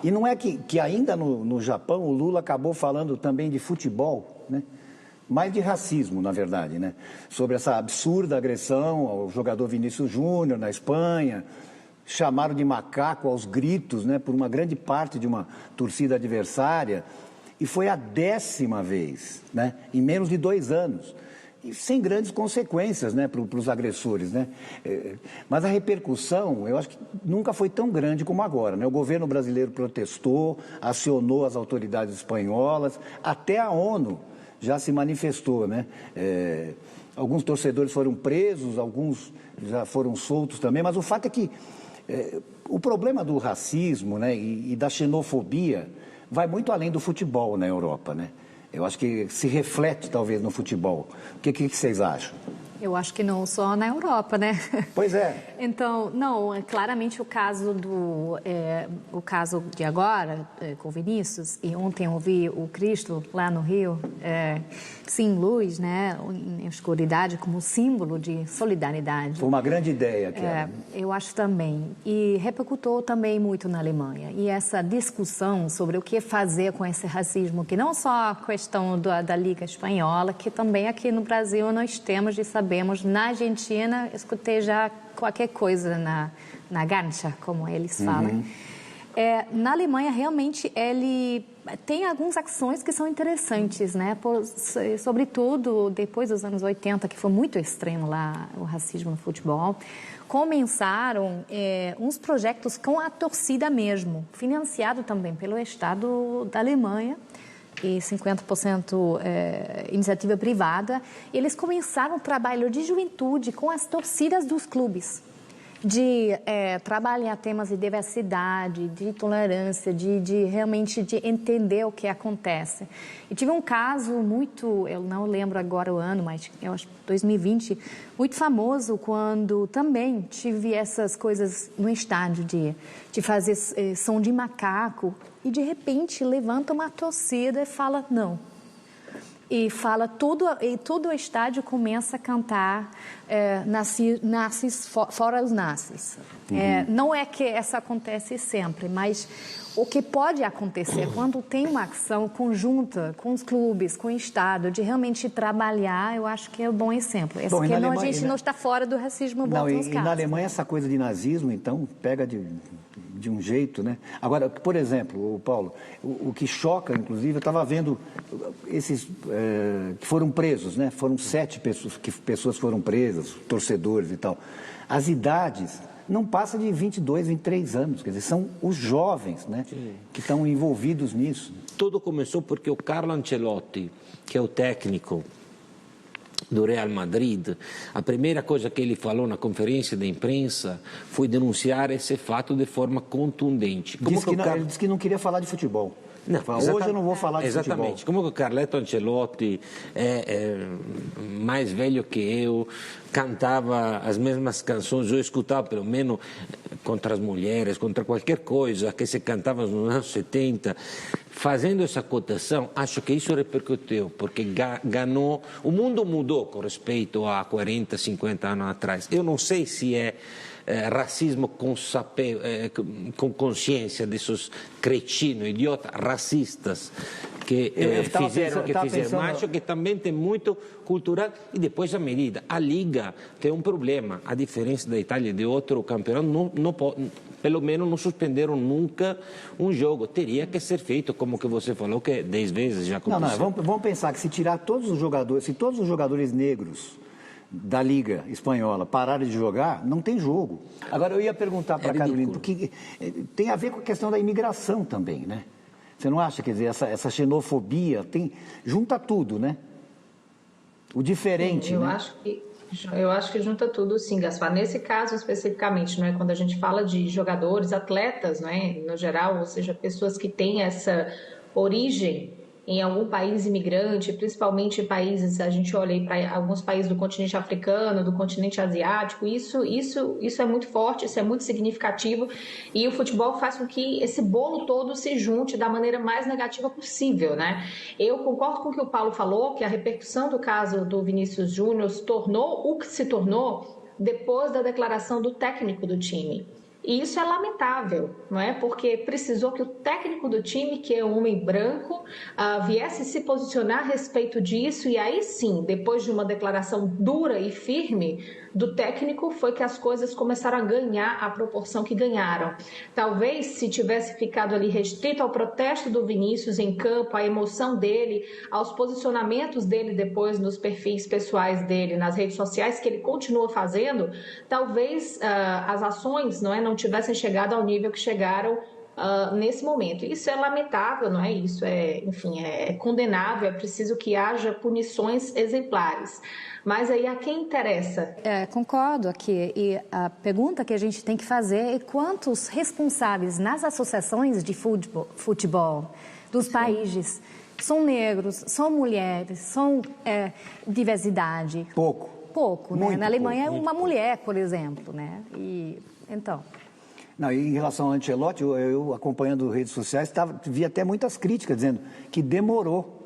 E não é que ainda no Japão o Lula acabou falando também de futebol, né? Mais de racismo, na verdade, né? Sobre essa absurda agressão ao jogador Vinícius Júnior na Espanha. Chamaram de macaco aos gritos, né? Por uma grande parte de uma torcida adversária. E foi a 10ª vez, né? Em menos de 2 anos. E sem grandes consequências, né, para os agressores, né? Mas a repercussão, eu acho que nunca foi tão grande como agora, né? O governo brasileiro protestou, acionou as autoridades espanholas, até a ONU já se manifestou, né? Alguns torcedores foram presos, alguns já foram soltos também, mas o fato é que o problema do racismo, né, e da xenofobia vai muito além do futebol na Europa, né? Eu acho que se reflete, talvez, no futebol. O que vocês acham? Eu acho que não só na Europa, né? Pois é. Então, não, claramente o caso o caso de agora, com o Vinícius, e ontem eu vi o Cristo lá no Rio, sem luz, né, em escuridade, como símbolo de solidariedade. Foi uma grande ideia, Kelly. Eu acho também. E repercutiu também muito na Alemanha. E essa discussão sobre o que fazer com esse racismo, que não só a questão da Liga Espanhola, que também aqui no Brasil nós temos e sabemos. Na Argentina, escutei já qualquer coisa na gancha, como eles falam. Na Alemanha, realmente, ele tem algumas ações que são interessantes, né? Sobretudo depois dos anos 80, que foi muito extremo lá o racismo no futebol. Começaram uns projetos com a torcida mesmo, financiado também pelo Estado da Alemanha, e 50% iniciativa privada. Eles começaram o trabalho de juventude com as torcidas dos clubes, de trabalhar temas de diversidade, de tolerância, de realmente de entender o que acontece. E tive um caso muito, eu não lembro agora o ano, mas eu acho 2020, muito famoso, quando também tive essas coisas no estádio de fazer som de macaco, e de repente levanta uma torcida e fala não. E fala e todo o estádio começa a cantar nazis, fora os nazis. Não é que isso acontece sempre, mas o que pode acontecer quando tem uma ação conjunta com os clubes, com o Estado, de realmente trabalhar, eu acho que é um bom exemplo. Bom, porque a gente não está fora do racismo em alguns casos. E na Alemanha essa coisa de nazismo, então, pega de um jeito, né? Agora, por exemplo, Paulo, o que choca, inclusive, eu estava vendo esses que foram presos, né? Foram 7 pessoas foram presas, torcedores e tal. As idades não passam de 22, 23 anos, quer dizer, são os jovens, né? Que estão envolvidos nisso. Tudo começou porque o Carlo Ancelotti, que é o técnico do Real Madrid, a primeira coisa que ele falou na conferência de imprensa foi denunciar esse fato de forma contundente. Ele disse que não queria falar de futebol. Não, hoje eu não vou falar de futebol. Exatamente. Como que o Carletto Ancelotti é mais velho que eu, cantava as mesmas canções, eu escutava pelo menos contra as mulheres, contra qualquer coisa que se cantava nos anos 70. Fazendo essa cotação, acho que isso repercutiu, porque ganhou, o mundo mudou com respeito a 40, 50 anos atrás. Eu não sei se é racismo com consciência desses cretinos, idiotas, racistas que fizeram, mas acho que também tem muito cultural. E depois a medida, a Liga tem um problema, a diferença da Itália e de outro campeonato, pelo menos não suspenderam nunca um jogo. Teria que ser feito, como que você falou, que 10 vezes já aconteceu. Não, vamos pensar que se tirar todos os jogadores, se todos os jogadores negros da Liga Espanhola pararem de jogar, não tem jogo. Agora, eu ia perguntar para a Carolina, porque tem a ver com a questão da imigração também, né? Você não acha, quer dizer, essa xenofobia junta tudo, né? O diferente, sim, né? Eu acho que junta tudo, sim, Gaspar. Nesse caso especificamente, não é, quando a gente fala de jogadores, atletas, não é, no geral, ou seja, pessoas que têm essa origem em algum país imigrante, principalmente em países, a gente olha aí para alguns países do continente africano, do continente asiático, isso é muito forte, isso é muito significativo, e o futebol faz com que esse bolo todo se junte da maneira mais negativa possível, né? Eu concordo com o que o Paulo falou, que a repercussão do caso do Vinícius Júnior se tornou o que se tornou depois da declaração do técnico do time. E isso é lamentável, não é? Porque precisou que o técnico do time, que é um homem branco, viesse se posicionar a respeito disso, e aí sim, depois de uma declaração dura e firme do técnico, foi que as coisas começaram a ganhar a proporção que ganharam. Talvez se tivesse ficado ali restrito ao protesto do Vinícius em campo, à emoção dele, aos posicionamentos dele depois nos perfis pessoais dele, nas redes sociais, que ele continua fazendo, talvez as ações não tivessem chegado ao nível que chegaram nesse momento. Isso é lamentável, não é? Isso é condenável, é preciso que haja punições exemplares. Mas aí a quem interessa? Concordo aqui. E a pergunta que a gente tem que fazer é quantos responsáveis nas associações de futebol dos países são negros, são mulheres, são diversidade? Pouco, né? Na Alemanha é uma mulher, por exemplo, né? E então... Não, e em relação ao Ancelotti, eu acompanhando redes sociais, vi até muitas críticas dizendo que demorou